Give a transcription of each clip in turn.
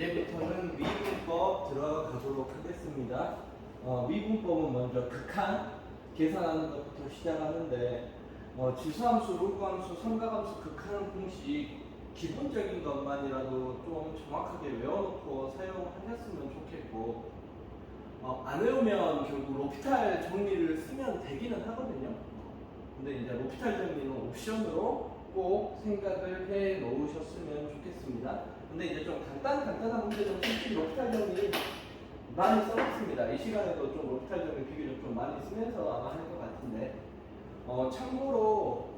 이제부터는 미분법 들어가도록 하겠습니다. 미분법은 먼저 극한 계산하는 것부터 시작하는데 지수함수, 로그함수, 삼각함수, 극한 공식 기본적인 것만이라도 좀 정확하게 외워놓고 사용하셨으면 좋겠고 안 외우면 결국 로피탈 정리를 쓰면 되기는 하거든요. 근데 이제 로피탈 정리는 옵션으로 꼭 생각을 해 놓으셨으면 좋겠습니다. 근데 이제 좀 간단한 문제는 솔직히 로피탈 정리 많이 써봤습니다. 이 시간에도 좀 로피탈 정리 비교적 좀 많이 쓰면서 아마 할 것 같은데 참고로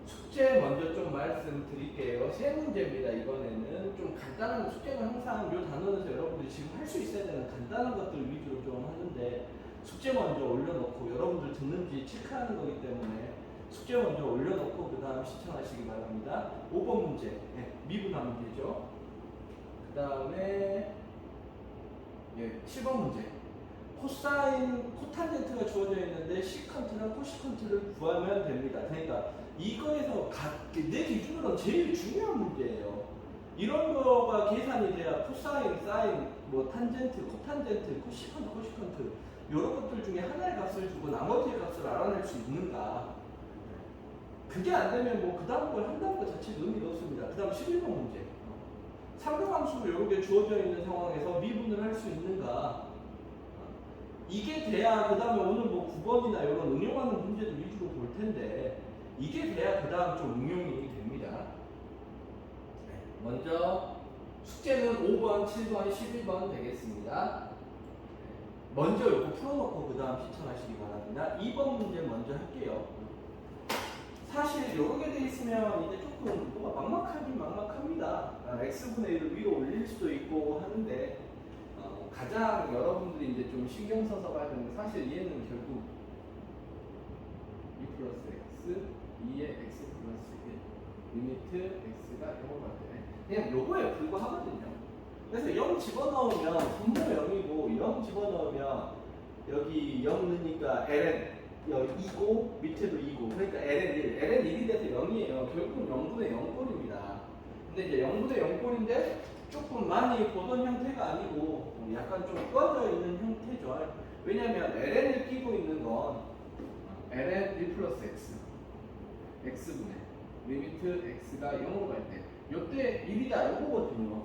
숙제 먼저 좀 말씀드릴게요. 세 문제입니다. 이번에는 좀 간단한 숙제는 항상 이 단원에서 여러분들이 지금 할 수 있어야 되는 간단한 것들 위주로 좀 하는데 숙제 먼저 올려놓고 여러분들 듣는지 체크하는 거기 때문에 숙제 먼저 올려놓고 그 다음 시청하시기 바랍니다. 5번 문제 미분하면 되죠. 그 다음에 7번 문제 코사인, 코탄젠트가 주어져 있는데 시컨트나 코시컨트를 구하면 됩니다. 그러니까 이거에서 내 기준으로는 제일 중요한 문제예요. 이런 거가 계산이 돼야 코사인, 사인, 뭐 탄젠트, 코탄젠트, 코시컨트, 코시컨트 이런 것들 중에 하나의 값을 주고 나머지의 값을 알아낼 수 있는가. 그게 안 되면 뭐 그 다음 걸 한다는 것 자체는 의미가 없습니다. 그 다음 11번 문제 삼각함수로 이렇게 주어져 있는 상황에서 미분을 할 수 있는가. 이게 돼야 그 다음에 오늘 뭐 9번이나 이런 응용하는 문제도 위주로 볼 텐데 이게 돼야 그 다음 좀 응용이 됩니다. 먼저 숙제는 5번, 7번, 11번 되겠습니다. 먼저 이거 풀어놓고 그 다음 시청하시기 바랍니다. 2번 문제 먼저 할게요. 사실 이렇게 돼 있으면 이제 조금 뭐가 막막하긴 막막합니다. x분의 1을 위로 올릴 수도 있고 하는데 가장 여러분들이 이제 좀 신경 써서 봐야 되는 사실 얘는 결국 2 플러스 x, 2의 x 플러스 1 리미트 x가 0으로 갈 때 그냥 요거에 불과하거든요. 그래서 0 집어넣으면 분모 0이고 0 집어넣으면 여기 0 넣으니까 ln 여기 2고 밑에도 2고 그러니까 ln 1, ln 1이 돼서 0이에요. 결국은 0분의 0꼴입니다. 근데 이제 0분의 0꼴인데 조금 많이 보던 형태가 아니고 약간 좀 꺼져 있는 형태죠. 왜냐면 ln을 끼고 있는 건 ln 1 플러스 x x분의 리미트 x가 0으로 갈 때 요때 1이다 요거거든요.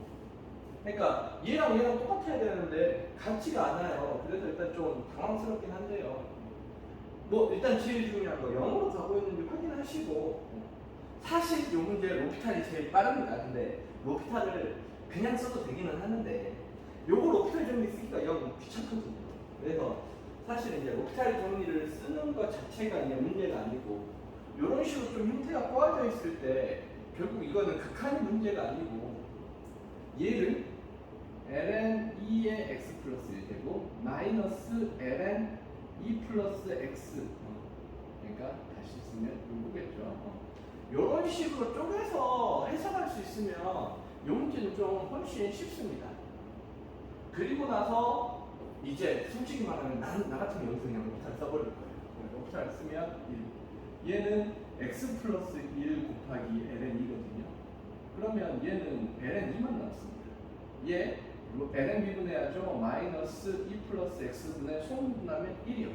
그러니까 얘랑 똑같아야 되는데 같지가 않아요. 그래서 일단 좀 당황스럽긴 한데요. 뭐 일단 제일 중요한 거 0으로 가고 있는지 확인하시고 사실 요 문제 로피탈이 제일 빠릅니다. 근데 로피탈을 그냥 써도 되기는 하는데 요거 로피탈 정리 쓰기가 영 귀찮거든요. 그래서 사실 이제 로피탈 정리를 쓰는 것 자체가 이제 문제가 아니고 요런 식으로 좀 형태가 꼬아져 있을 때 결국 이거는 극한의 문제가 아니고 얘를 ln 2의 x 플러스 1 되고 마이너스 ln 2 플러스 x 그러니까 다시 쓰면 요거겠죠. 요런 식으로 쪼개서 해석할 수 있으면 요 문제는 좀 훨씬 쉽습니다. 그리고 나서 이제 솔직히 말하면 나 같은 경우는 그냥 로피탈 써버릴 거예요. 로피탈 쓰면 1 얘는 x 플러스 1 곱하기 ln 2거든요. 그러면 얘는 ln 2만 남습니다. 얘 ln 미분해야죠. 마이너스 2 플러스 x분의 소분하면 1이요.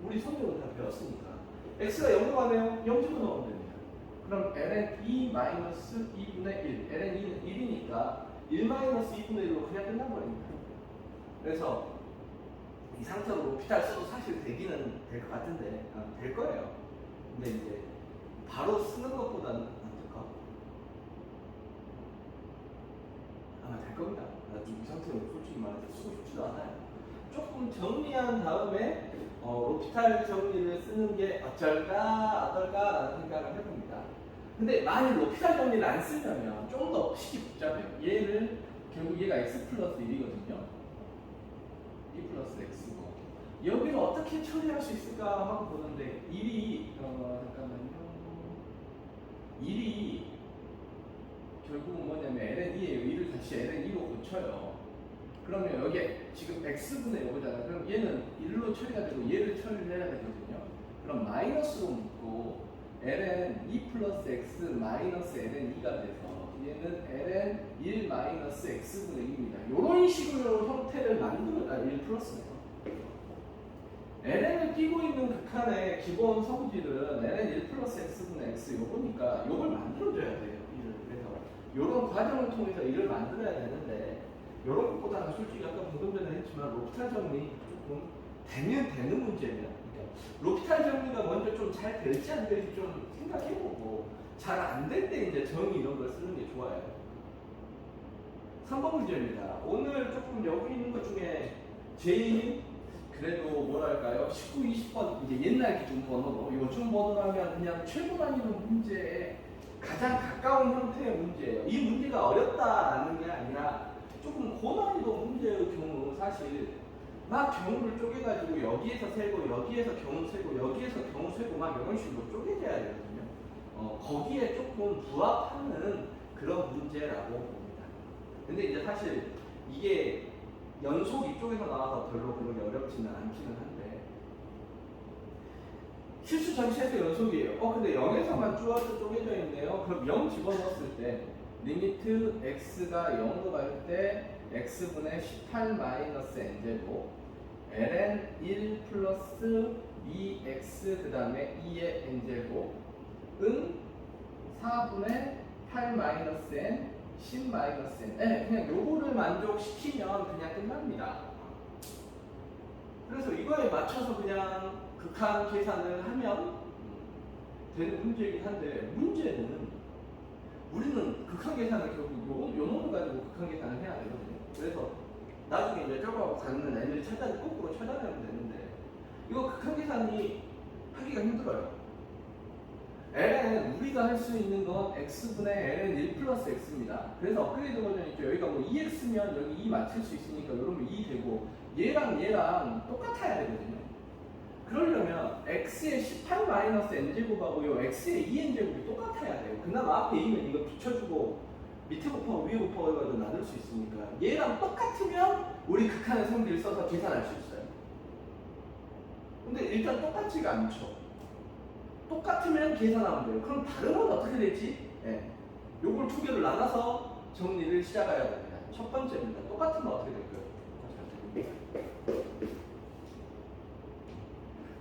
우리 성적은 다 배웠으니까 x가 0으로 가네요. 0 집어넣으면 됩니다. 그럼 ln 2 마이너스 2분의 1 ln 2는 1이니까 1 마이너스 2분의 1로 그냥 끝나버립니다. 그래서 이 상태로 로피탈 써도 사실 되기는 될 것 같은데 될 거예요. 근데 이제 바로 쓰는 것보다는 안 될까? 아마 될 겁니다. 이 상태로 솔직히 말해서 쓰고 싶지도 않아요. 조금 정리한 다음에 로피탈 정리를 쓰는 게 어떨까라는 생각을 해봅니다. 근데 만일 로피탈 정리를 안 쓰려면 좀 더 식이 복잡해요. 얘를 결국 얘가 x 플러스 1이거든요. 2 플러스 x고 여기를 어떻게 처리할 수 있을까 하고 보는데 1이 잠깐만요. 1이 결국은 뭐냐면 ln2예요. 1을 다시 ln2로 고쳐요. 그러면 여기 지금 x분의 요거잖아요. 그럼 얘는 1로 처리가 되고 얘를 처리를 해야 되거든요. 그럼 마이너스로 묶고 ln 2 플러스 x 마이너스 ln 2가 돼서 얘는 ln 1 마이너스 마이너스 x분의 2입니다. 이런 식으로 형태를 만들어 1 플러스네요. ln을 띄고 있는 극한의 기본 성질은 ln 1 플러스 x분의 x 요거니까 요걸 만들어줘야 돼요. 그래서 요런 과정을 통해서 이를 만들어야 되는데 요런 것보다는 솔직히 아까 방금 전에 했지만 로피탈 정리 조금 되면 되는 문제면 그러니까 로피탈 정리가 먼저 좀 잘 될지 안 될지 좀 생각해보고 잘 안 될 때 이제 정의 이런 걸 쓰는 게 좋아요. 3번 문제입니다. 오늘 조금 여기 있는 것 중에 제일 그래도 뭐랄까요 19, 20번 이제 옛날 기준 번호로 요즘 번호라면 그냥 최고 난이도 문제에 가장 가까운 형태의 문제예요. 이 문제가 어렵다라는 게 아니라 조금 고난이도 문제의 경우 사실 막 경우를 쪼개가지고 여기에서 세고 여기에서 경우 세고 여기에서 경우 세고 막 이런 식으로 쪼개져야 되거든요. 거기에 조금 부합하는 그런 문제라고 봅니다. 근데 이제 사실 이게 연속 이쪽에서 나와서 별로 그렇게 어렵지는 않기는 한데 실수 전체에서 연속이에요. 근데 0에서만 쪼개져 있네요. 그럼 0 집어넣었을 때 리미트 x가 0으로 갈 때 x분의 18 마이너스 n제곱 ln 1 플러스 2x 그 다음에 2의 n제곱은 4분의 8 마이너스 n 10 마이너스 n 그냥 요거를 만족시키면 그냥 끝납니다. 그래서 이거에 맞춰서 그냥 극한 계산을 하면 되는 문제이긴 한데 문제는 우리는 극한 계산을 결국 요 놈을 가지고 극한 계산을 해야 되거든요. 그래서 나중에 이제 저거하고 같는 n을 거꾸로 찾아내면 되는데 이거 극한 계산이 하기가 힘들어요. ln 우리가 할 수 있는 건 x분의 ln 1 플러스 x입니다. 그래서 업그레이드 버전 있죠. 여기가 뭐 2x면 여기 2 맞출 수 있으니까 이러면 2 되고 얘랑 똑같아야 되거든요. 그러려면 x의 18 마이너스 n제곱하고 요 x의 2n제곱이 똑같아야 돼요. 그나마 앞에 2면 이거 비춰주고 밑에 곱하고 위에 곱하고 해가지고 나눌 수 있으니까 얘랑 똑같으면 우리 극한의 성질을 써서 계산할 수 있어요. 근데 일단 똑같지가 않죠. 똑같으면 계산하면 돼요. 그럼 다른 건 어떻게 되지? 요걸 두 개를 나눠서 정리를 시작해야 됩니다. 첫 번째입니다. 똑같으면 어떻게 될까요?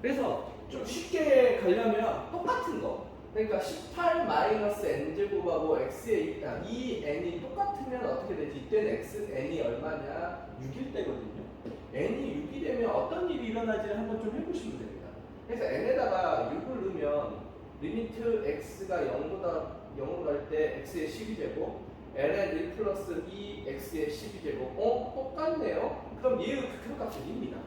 그래서 좀 쉽게 가려면 똑같은 거. 그러니까 18 마이너스 n제곱하고 x의 2n이 똑같으면 어떻게 되지? 이때는 n이 얼마냐? 6일 때거든요. n이 6이 되면 어떤 일이 일어나지를 한번 좀 해보시면 됩니다. 그래서 n에다가 6을 넣으면 리미트 x가 0으로 갈 때 x의 12제곱 ln 1 플러스 2x의 12제곱 똑같네요. 그럼 얘의 극한값은 2입니다.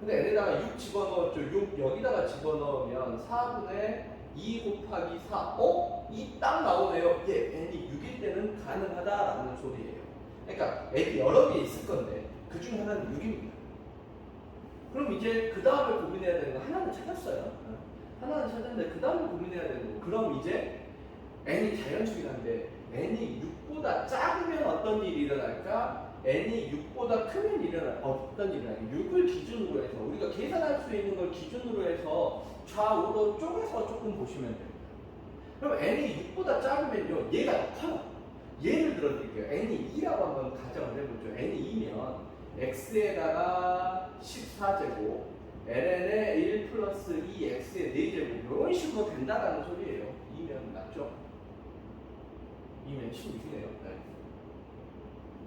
근데 n에다가 6 집어넣었죠. 6 여기다가 집어넣으면 4분의 2 곱하기 4 2 딱 나오네요. n이 6일 때는 가능하다라는 소리예요. 그러니까 n이 여러 개 있을 건데 그 중 하나는 6입니다. 그럼 이제 그 다음에 고민해야 되는 거 하나는 찾았어요. 하나는 찾았는데 그 다음에 고민해야 되는 거. 그럼 이제 n이 자연수긴 한데 n이 6보다 작으면 어떤 일이 일어날까? n이 6보다 크면 어떤 일이 일어날까? 6을 기준으로 해서 우리가 계산할 수 있는 걸 기준으로 해서 좌우로 쪼개서 조금 보시면 됩니다. 그럼 n이 6보다 작으면요 얘가 더 커요. 예를 들어드릴게요. n이 2라고 한번 가정을 해보죠. n이 2면 x에다가 14제곱 ln의 1 플러스 2x의 4제곱 이런 식으로 된다라는 소리예요. 2면 맞죠? 2면 16이네요. 네.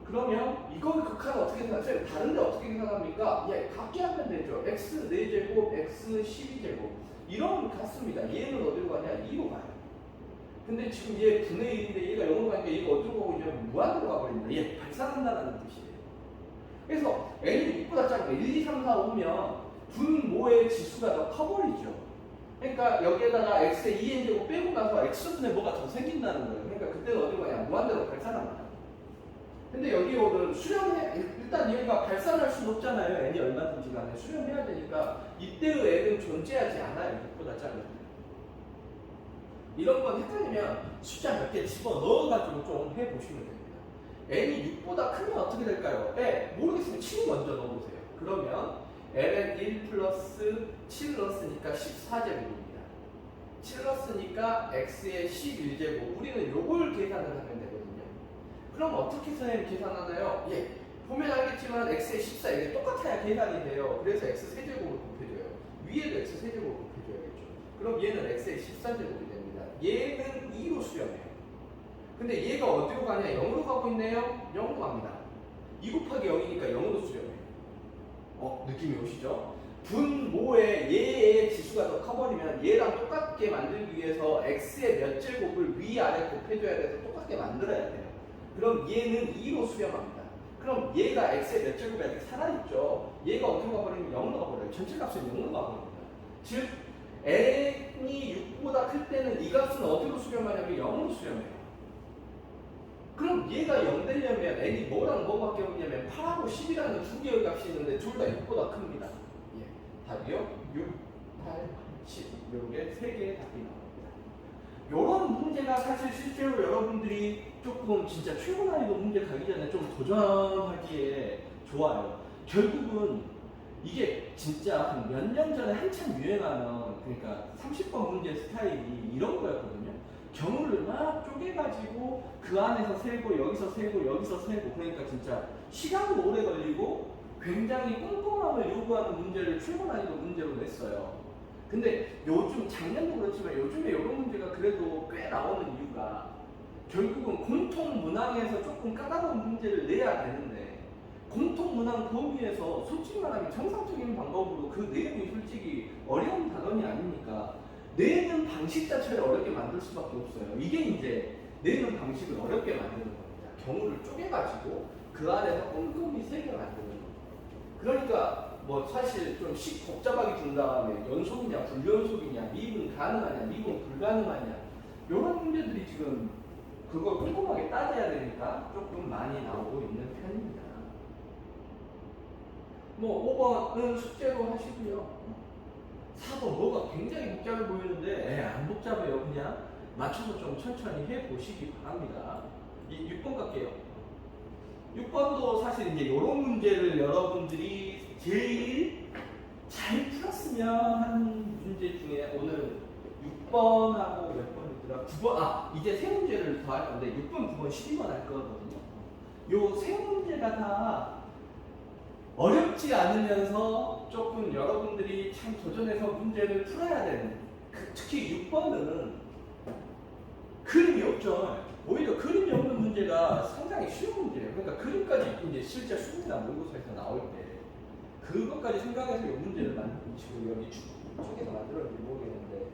그러면 이걸 극한은 어떻게 생각하세요? 다른데 어떻게 생각합니까? 같게 하면 되죠. x 4제곱, x 12제곱 이런 같습니다. 얘는 어디로 가냐? 2로 가요. 근데 지금 얘 분의 1인데 얘가 0으로 가니까 얘가 어디로 가고 이제 무한으로 가버립니다. 얘 발산한다는 뜻이에요. 그래서 n이 6보다 작으면 1, 2, 3, 4, 5면 분모의 지수가 더 커버리죠. 그러니까 여기에다가 x의 2n제곱 빼고 나서 x분에 뭐가 더 생긴다는 거예요. 그러니까 그때는 어디로 가냐? 무한대로 발산합니다. 근데 여기 오늘 일단 얘가 발산할 수는 없잖아요. n이 얼마든지 간에 수렴해야 되니까 이때의 n은 존재하지 않아요. 6보다 작으면. 이런 건 헷갈리면 숫자 몇 개 집어넣어가지고 좀 해보시면 됩니다. n이 6보다 크면 어떻게 될까요? 모르겠으면 7 먼저 넣어보세요. 그러면 ln 1 플러스 7 넣었으니까 14제곱입니다. 7 넣었으니까 x의 11제곱. 우리는 요걸 계산을 하면 되거든요. 그럼 어떻게 선생님 계산하나요? 예, 보면 알겠지만 x의 14 이게 똑같아야 계산이 돼요. 그래서 x 세제곱을 곱해줘요. 위에도 x 세제곱을 곱해줘야겠죠. 그럼 얘는 x의 14제곱이 됩니다. 얘는 2로 수렴해요. 근데 얘가 어디로 가냐? 0으로 가고 있네요. 0으로 갑니다. 2 곱하기 0이니까 0으로 수렴해요. 느낌이 오시죠? 분모에 얘의 지수가 더 커버리면 얘랑 똑같게 만들기 위해서 x의 몇 제곱을 위아래 곱해줘야 돼서 똑같게 만들어야 돼요. 그럼 얘는 2로 수렴합니다. 그럼 얘가 x의 몇 제곱이 아직 살아있죠. 얘가 어디로 가버리면 0으로 가버려요. 전체 값은 0으로 가버립니다. 즉 n이 6보다 클 때는 이 값은 어디로 수렴하냐면 0으로 수렴해요. 그럼 얘가 0 되려면 n이 뭐랑 뭐밖에 없냐면 8하고 10이라는 두 개의 값이 있는데 둘 다 6보다 큽니다. 답이요? 6, 8, 10 이렇게 세 개의 답이 나옵니다. 이런 문제가 사실 실제로 여러분들이 조금 진짜 최고 난이도 문제 가기 전에 좀 도전하기에 좋아요. 결국은 이게 진짜 한 몇 년 전에 한참 유행하는 그러니까 30번 문제 스타일이 이런 거였거든요. 경우를 막 쪼개가지고 그 안에서 세고 여기서 세고 여기서 세고 그러니까 진짜 시간도 오래 걸리고 굉장히 꼼꼼함을 요구하는 문제를 최고 난이도 문제로 냈어요. 근데 요즘 작년도 그렇지만 요즘에 이런 문제가 그래도 꽤 나오는 이유가 결국은 공통 문항에서 조금 까다로운 문제를 내야 되는데 공통 문항 범위에서 솔직히 말하면 정상적인 방법으로 그 내용이 솔직히 어려운 단원이 아니니까 내는 방식 자체를 어렵게 만들 수밖에 없어요. 이게 이제 내는 방식을 어렵게 만드는 겁니다. 경우를 쪼개가지고 그 안에서 꼼꼼히 세게 만드는 겁니다. 그러니까 뭐 사실 좀 복잡하게 준 다음에 연속이냐 불연속이냐 미분 가능하냐 미분 불가능하냐 이런 문제들이 지금 그걸 꼼꼼하게 따져야 되니까 조금 많이 나오고 있는 편입니다. 뭐 5번은 숙제로 하시고요. 4번 뭐가 굉장히 복잡해 보이는데 안 복잡해요. 그냥 맞춰서 좀 천천히 해보시기 바랍니다. 6번 갈게요. 6번도 사실 이제 이런 문제를 여러분들이 제일 잘 풀었으면 하는 문제 중에 오늘 6번하고 몇 번이더라? 9번, 이제 세 문제를 더 할 건데 6번, 9번, 12번 할 거거든요. 요 세 문제가 다 어렵지 않으면서 조금 여러분들이 참 도전해서 문제를 풀어야 되는 특히 6번은 그림이 없죠. 오히려 그림이 없는 문제가 상당히 쉬운 문제예요. 그러니까 그림까지 이제 실제 수능이나 모의고사에서 나올 때 그것까지 생각해서 이 문제를 지금 여기 쪽에서 만들었는지 모르겠는데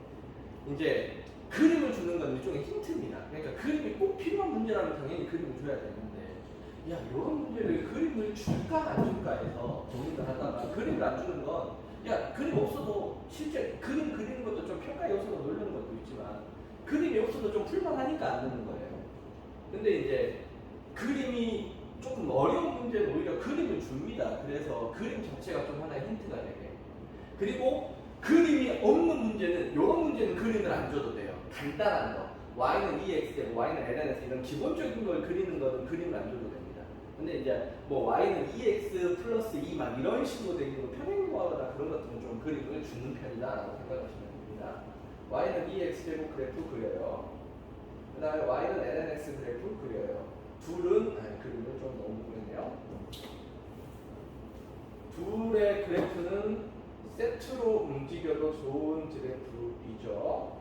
이제 그림을 주는 건 일종의 힌트입니다. 그러니까 그림이 꼭 필요한 문제라면 당연히 그림을 줘야 되는데 야 이런 문제를 그림을 줄까 안 줄까 해서 고민을 하다가 그림을 안 주는 건 야 그림 없어도 실제 그림 그리는 것도 좀 평가 요소로 놀리는 것도 있지만 그림이 없어도 좀 풀만하니까 안 되는 거예요. 근데 이제 그림이 조금 어려운 문제는 오히려 그림을 줍니다. 그래서 그림 자체가 좀 하나의 힌트가 되게. 그리고 그림이 없는 문제는 이런 문제는 그림을 안 줘도 돼요. 간단한 거. y는 2x되고 y는 ln에서 이런 기본적인 걸 그리는 거는 그림을 안 줘도 됩니다. 근데 이제 뭐 y는 2x 플러스 2 막 이런 식으로 되는 거 평행과거나 그런 것들은 좀 그림을 주는 편이다라고 생각하시면 됩니다. y는 2x제곱 그래프 그려요. 그 다음에 y는 lnx 그래프 그려요. 둘은 그림을 좀 너무 그렸네요. 둘의 그래프는 세트로 움직여도 좋은 그래프이죠.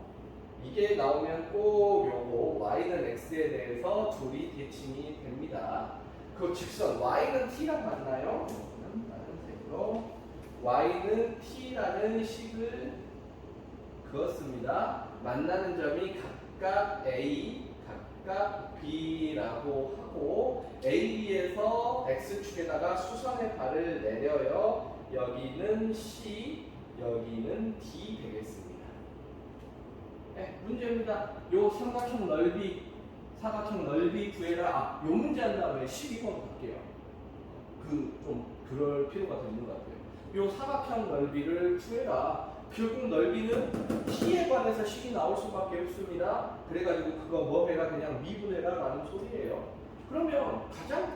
이게 나오면 꼭 요거 y는 x에 대해서 둘이 대칭이 됩니다. 그 직선 y는 t랑 맞나요? 이거는 다른 색으로 y는 t라는 식을 그었습니다. 만나는 점이 각각 a, 각각 b라고 하고 a, b에서 x축에다가 수선의 발을 내려요. 여기는 c, 여기는 d 되겠습니다. 네, 문제입니다. 요 삼각형 넓이 구해라. 요 문제 한 다음에 12번 갈게요. 좀 그럴 필요가 있는 것 같아요. 요 사각형 넓이를 구해라. 결국 넓이는 t에 관해서 식이 나올 수밖에 없습니다. 그래가지고 그거 뭐 해라 그냥 미분해라 라는 소리예요. 그러면 가장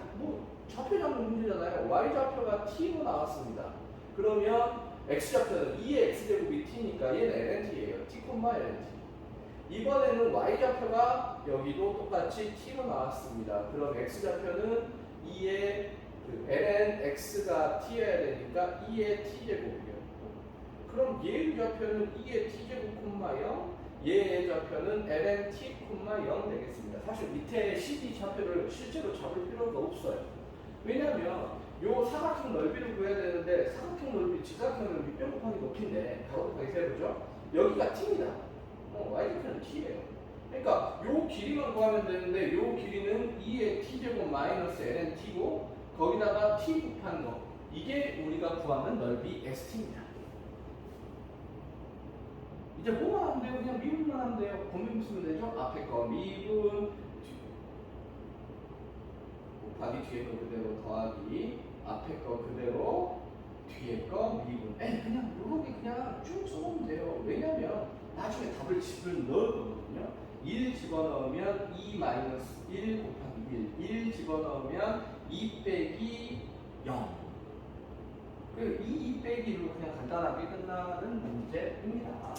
좌표 잡는 문제잖아요. y좌표가 t로 나왔습니다. 그러면 x좌표는 2의 x제곱이 t니까 얘는 lnt예요. t, lnt. 이번에는 y좌표가 여기도 똑같이 t로 나왔습니다. 그럼 x좌표는 2의 ln x가 t여야 되니까 2의 t제곱이요. 그럼 얘의 좌표는 2의 t제곱 콤마 0, 얘의 좌표는 ln t 콤마 0 되겠습니다. 사실 밑에 CD 좌표를 실제로 잡을 필요가 없어요. 왜냐하면 요 사각형 넓이를 구해야 되는데 사각형 넓이, 직사각형 넓이 뼈 곱하기 높이인데 가로 곱하기 세로죠. 여기가 t입니다. y좌표는 t예요. 그러니까 요 길이만 구하면 되는데 요 길이는 2의 t제곱 마이너스 ln t고 거기다가 t 곱한 거 이게 우리가 구하는 넓이 st입니다. 이제 뭐만 하면 돼요? 그냥 미분만 하면 돼요. 곱미분 쓰면 되죠? 앞에 거 미분 곱하기 뒤에 거 그대로 더하기 앞에 거 그대로 뒤에 거 미분. 그냥 요렇게 그냥 쭉 써놓으면 돼요. 왜냐면 나중에 답을 집을 넣을 거거든요. 1 집어넣으면 2 마이너스 1 곱하기 1 집어넣으면 2 빼기 0 2 빼기로 그냥 간단하게 끝나는 문제입니다.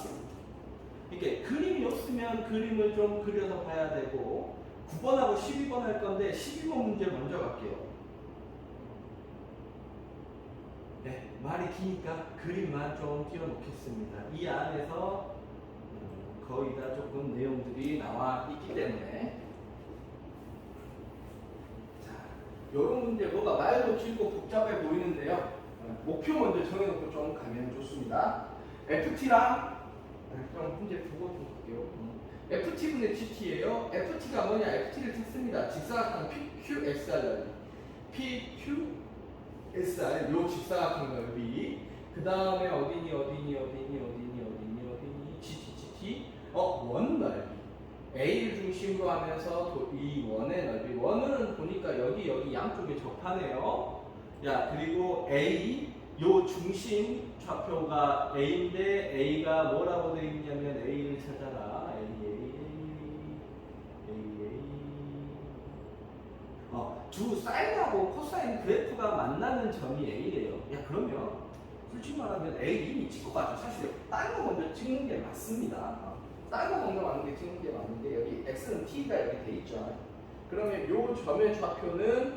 이렇게 그림이 없으면 그림을 좀 그려서 봐야 되고 9번하고 12번 할 건데 12번 문제 먼저 갈게요. 네, 말이 기니까 그림만 좀 띄워놓겠습니다. 이 안에서 거의 다 조금 내용들이 나와 있기 때문에 자, 요런 문제 뭐가 말도 길고 복잡해 보이는데요. 목표 먼저 정해놓고 좀 가면 좋습니다. FT랑 좀 문제 두고 좀 볼게요. FT분의 GT예요. FT가 뭐냐? FT를 찾습니다. 직사각형 PQSR PQSR 요 직사각형 넓이 그 다음에 어디니 GT 원 넓이 A를 중심으로 하면서 이 원의 넓이 원은 보니까 여기 양쪽에 접하네요. 야 그 A 요 중심 좌표가 A인데 A가 뭐라고 되어 있냐면 A를 찾아라. 두 사인하고 코사인 그래프가 만나는 점이 A래요. 야 그러면 솔직히 말하면 A 이미 찍고 가죠. 사실 다른 거 먼저 찍는 게 맞습니다. 다른 거 먼저 찍는 게 맞는데 여기 X는 T가 여기 돼 있죠. 그러면 요 점의 좌표는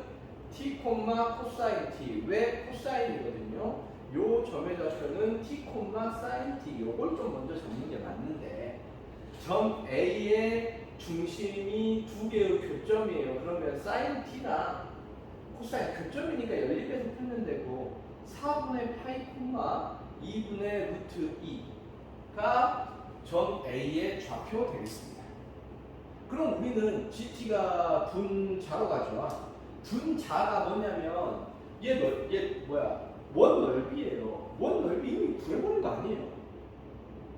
T, 코사인 T. 왜 코사인이거든요? 요 점의 좌표는 T, 사인 T. 요걸 좀 먼저 잡는 게 맞는데 점 A의 중심이 두 개의 교점이에요. 그러면 사인 T랑 코사인 교점이니까 연립해서 풀면 되고 4분의 파이 2분의 루트 2가 점 A의 좌표 되겠습니다. 그럼 우리는 GT가 분자로 가죠. 분자가 뭐냐면 얘 원 넓이에요. 원 넓이 이미 구해보는 거 아니에요.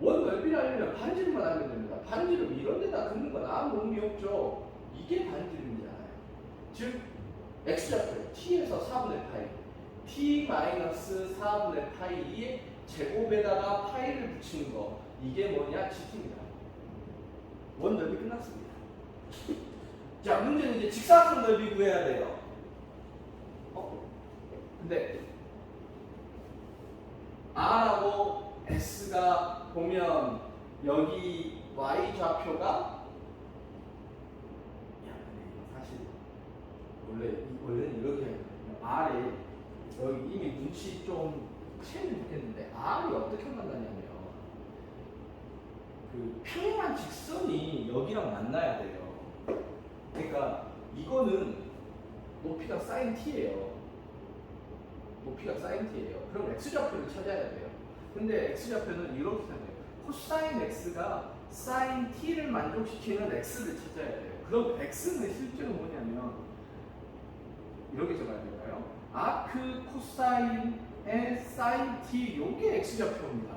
원 넓이라면 반지름만 하면 됩니다. 반지름 이런 데다 긋는 건 아무 의미 없죠. 이게 반지름이잖아요. 즉 x좌표 t에서 4분의 파이 t-4분의 파이의 제곱에다가 파이를 붙이는 거 이게 뭐냐? GT입니다. 원 넓이 끝났습니다. 자 문제는 이제 직사각형 넓이 구해야 돼요. 근데 R하고 S가 보면 여기 Y 좌표가 사실 원래는 이렇게 해야 되거든요. R이 여기 이미 눈치 좀 채우면 좋겠는데 R이 어떻게 만나냐면 그 평행한 직선이 여기랑 만나야 돼요. 그러니까 이거는 높이가 sin t예요. 높이가 sin t예요. 그럼 x좌표를 찾아야 돼요. 근데 x좌표는 이렇게 찾아야 돼요. 코사인 x가 sin t를 만족시키는 x를 찾아야 돼요. 그럼 x는 실제로 뭐냐면 이렇게 적어야 될까요? 아크 코사인의 sin t 요게 x좌표입니다.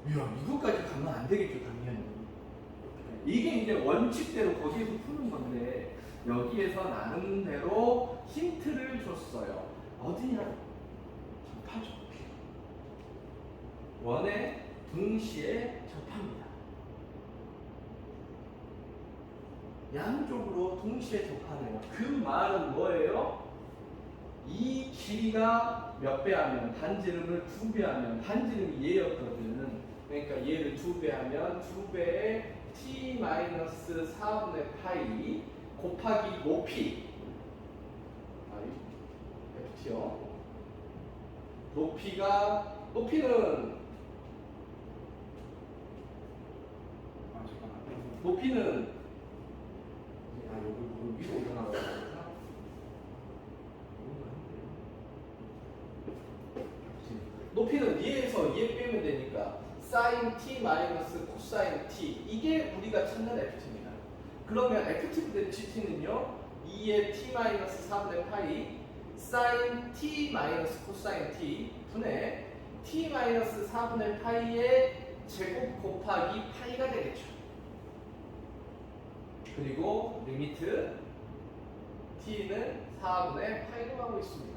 이야 이거까지 가면 안 되겠죠 당연히. 이게 이제 원칙대로 거기에서 푸는 건데 여기에서 나름대로 힌트를 줬어요. 어디냐? 접하죠. 원에 동시에 접합니다. 양쪽으로 동시에 접하네요. 그 말은 뭐예요? 이 길이가 몇 배 하면 반지름을 2배 하면 반지름이 얘였거든. 그러니까 얘를 2배 하면 2배의 t 마이너스 4분의 파이 곱하기 높이 ft요. 높이는 요거 위로 올라가는 거구나. 높이는 얘에서 얘 빼면 되니까 sin t 마이너스 코사인 t 이게 우리가 찾는 ft입니다. 그러면 ft ft는요 2의 t 마이너스 4분의 파이 sin t 마이너스 코사인 t 분의 t 마이너스 4분의 파이의 제곱 곱하기 파이가 되겠죠. 그리고 리미트 t는 4분의 파이로 가고 있습니다.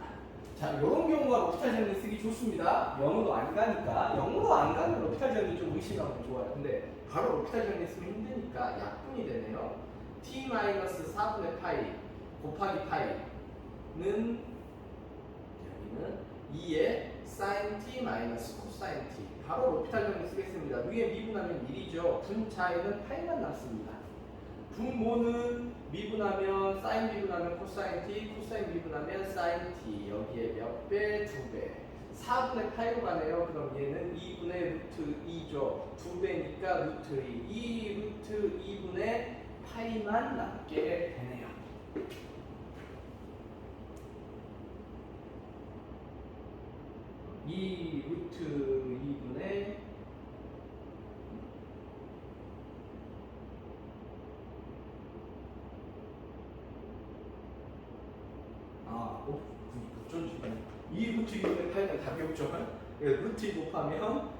자, 이런 경우가 로피탈 정리 쓰기 좋습니다. 영어로 안 가니까. 영어로 안 가면 로피탈 정리 좀 의심하면 좋아요. 근데 바로 로피탈 정리 쓰면 힘드니까 약분이 되네요. t-4분의 파이 곱하기 파이는 여기는 2의 sin t 마이너스 코사인 t. 바로 로피탈 정리 쓰겠습니다. 위에 미분하면 1이죠. 분자에는 파이만 남습니다. 분모는 미분하면 사인 미분하면 코사인 t, 코사인 미분하면 사인 t. 여기에 몇 배? 2배. 4분의 파이로 가네요. 그럼 얘는 2분의 루트 2죠. 2배니까 루트 2. 이 루트 2분의 파이만 남게 되네요. 이 루트 2분의 이 루트 2분의 파이는 답이 없죠. 루트 2 곱하면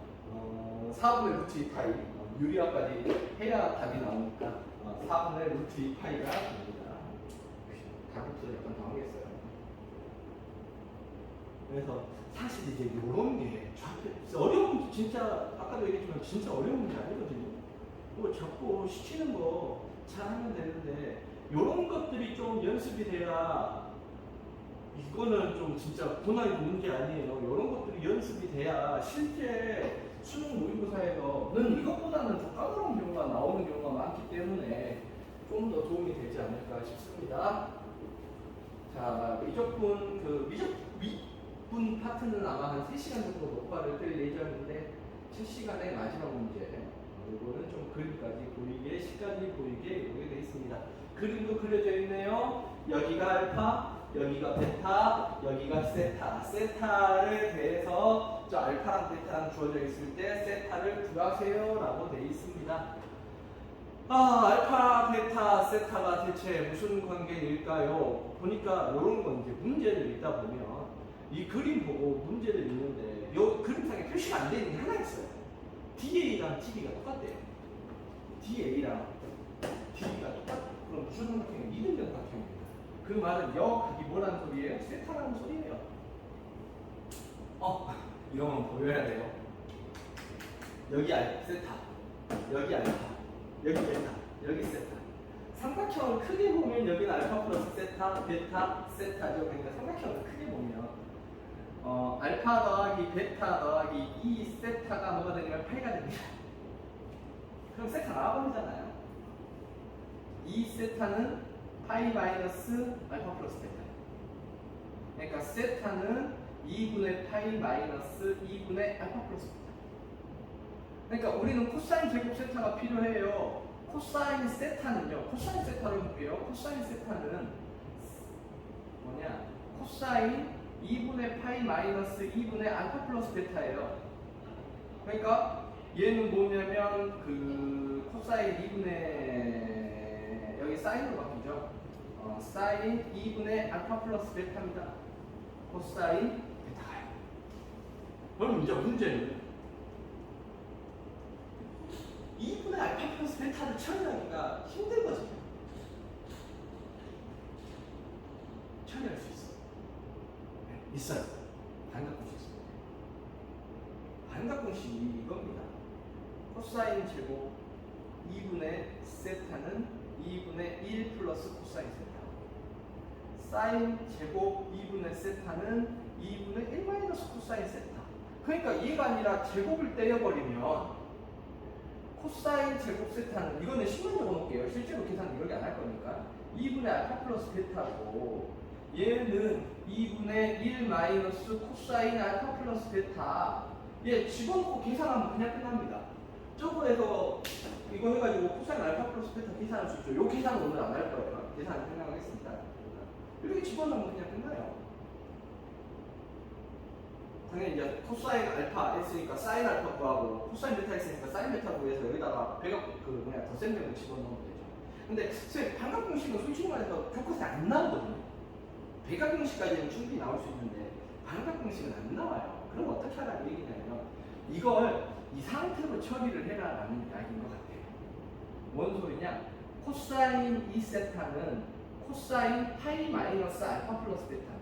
4분의 루트 2 파이 유리화까지 해야 답이 나오니까 4분의 루트 2 파이가 됩니다. 답이 없어서 약간 당황했어요. 그래서 사실 이제 이런 게 어려운 문제 진짜 아까도 얘기했지만 진짜 어려운 문제 아니거든요. 뭐 자꾸 시키는 거 잘하면 되는데 이런 것들이 좀 연습이 돼야 이거는 좀 진짜 고난이도 문제 아니에요. 이런 것들이 연습이 돼야 실제 수능 모의고사에서는 이것보다는 더 까다로운 경우가 나오는 경우가 많기 때문에 좀 더 도움이 되지 않을까 싶습니다. 자, 미적분 파트는 아마 한 3시간 정도 녹화를 될 예정인데 7시간의 마지막 문제 이거는 좀 그림까지 보이게 시까지 보이게 이렇게 되어 있습니다. 그림도 그려져 있네요. 여기가 알파, 여기가 베타, 여기가 세타. 세타를 대해서 저 알파랑 베타랑 주어져 있을 때 세타를 구하세요 라고 되어 있습니다. 알파, 베타, 세타가 대체 무슨 관계일까요? 보니까 이런 건 이제 문제를 읽다 보면 이 그림 보고 문제를 읽는데 이 그림상에 표시가 안 되는 게 하나 있어요. DA랑 TB가 똑같대요. DA랑 TB가 똑같대요. 그럼 무슨 삼각형이에요? 이등변 삼각형입니다. 그 말은 역학이 뭐라는 소리예요? 세타라는 소리예요. 이런 건 보여야 돼요. 여기 세타, 여기 알파, 여기 베타, 여기 세타. 삼각형을 크게 보면 여기는 알파 플러스 세타, 베타, 세타죠. 그러니까 삼각형을 크게 보면 알파 더하기 베타 더하기 이 세타가 뭐가 되냐면 파이가 됩니다. 그럼 세타 나와버리잖아요. 이 세타는 파이 마이너스 알파 플러스 베타. 그러니까 세타는 2분의 파이 마이너스 2분의 알파 플러스 베타. 그러니까 우리는 코사인 제곱 세타가 필요해요. 코사인 세타는요. 코사인 세타를 볼게요. 코사인 세타는 뭐냐? 코사인 2분의 파이 마이너스 2분의 알파 플러스 베타예요. 그러니까 얘는 뭐냐면 그 코사인 2분의 여기 사인으로 바뀌죠. 사인 2분의 알파 플러스 베타입니다. 코사인 베타예요. 그럼 이제 문제는 2분의 알파 플러스 베타를 처리하기가 힘들거든요. 처리할 수 있어요. 있어요. 반각공식 있습니다. 반각공식이 이겁니다. 코사인 제곱 2분의 세타는 2분의 1 플러스 코사인 세타. 사인 제곱 2분의 세타는 2분의 1 마이너스 코사인 세타. 그러니까 얘가 아니라 제곱을 떼어버리면 코사인 제곱 세타는 이거는 10만 적어놓을게요. 실제로 계산 이렇게 안 할 거니까 2분의 알파 플러스 베타고 얘는 2분의 1 마이너스 코사인 알파 플러스 베타 얘 집어넣고 계산하면 그냥 끝납니다. 저거에서 이거 해가지고 코사인 알파 플러스 베타 계산할 수 있죠. 요 계산은 오늘 안 할 거예요. 계산 생각하겠습니다. 이렇게 집어넣으면 그냥 끝나요. 당연히 이제 코사인 알파 했으니까 사인 알파 구하고 코사인 베타 했으니까 사인 베타 구해서 여기다가 백악 그 뭐냐 더 센 놈을 집어넣으면 되죠. 근데 선생님 반각 공식은 솔직히 말해서 교과서에 안 나오거든요. 백악 공식까지는 충분히 나올 수 있는데 반각 공식은 안 나와요. 그럼 어떻게 하라는 얘기냐면 이걸 이 상태로 처리를 해라라는 이야기인 것 같아요. 뭔 소리냐? 코사인 2세타는 코사인 파이 마이너스 알파 플러스 베타입니다.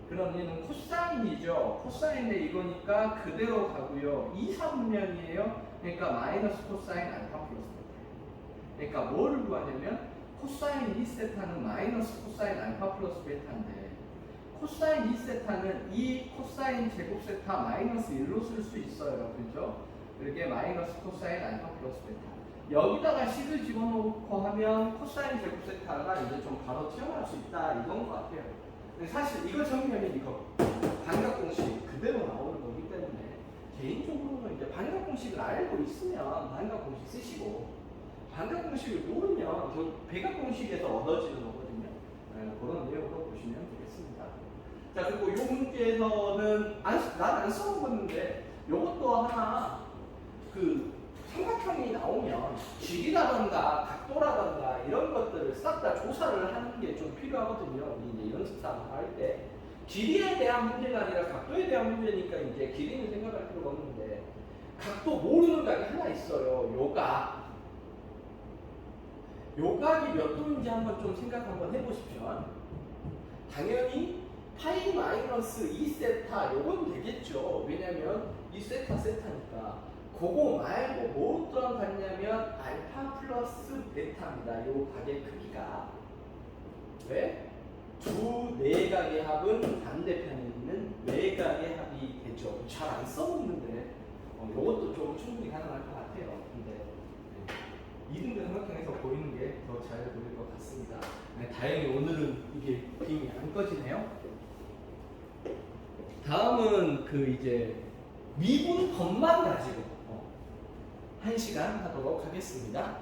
그럼 얘는 코사인이죠. 코사인에 이거니까 그대로 가고요. 2, 3분면이에요. 그러니까 마이너스 코사인 알파 플러스 베타. 그러니까 뭐를 구하냐면 코사인 2세타는 마이너스 코사인 알파 플러스 베타인데 코사인 2세타는 2 코사인 제곱 세타 마이너스 1로 쓸 수 있어요. 그죠? 이렇게 마이너스 코사인 알파 플러스 베타. 여기다가 식을 집어넣고 하면 코사인 제곱 세타가 이제 좀 바로 튀어나올 수 있다. 이건 것 같아요. 근데 사실 이거 정리하면 이거 반각 공식 그대로 나오는 거기 때문에 개인적으로는 이제 반각 공식을 알고 있으면 반각 공식 쓰시고 반각 공식을 모르면 결국 백악 공식에서 얻어지는 거거든요. 그런 내용으로 보시면 되겠습니다. 자, 그리고 이 문제에서는 난 안 써먹었는데 이것도 하나 그 삼각형이 나오면 길이라던가 각도라던가 이런 것들을 싹 다 조사를 하는 게 좀 필요하거든요. 우리 이제 연습상 할 때 길이에 대한 문제가 아니라 각도에 대한 문제니까 이제 길이는 생각할 필요가 없는데 각도 모르는 각이 하나 있어요. 요각이 몇 도인지 한번 좀 생각 한번 해보십시오. 당연히 파이 마이너스 2세타 요건 되겠죠. 왜냐면 2세타 세타니까. 그거 말고 뭐 또한 같냐면 알파 플러스 베타입니다. 요 각의 크기가. 왜? 두 내각의 합은 반대편에 있는 외각의 합이 되죠. 잘 안 써먹는데 요것도 좀 충분히 가능할 것 같아요. 근데 2등분 삼각형에서 보이는 게 더 잘 보일 것 같습니다. 다행히 오늘은 이게 빔이 안 꺼지네요. 다음은 그 이제 미분법만 가지고 1시간 하도록 하겠습니다.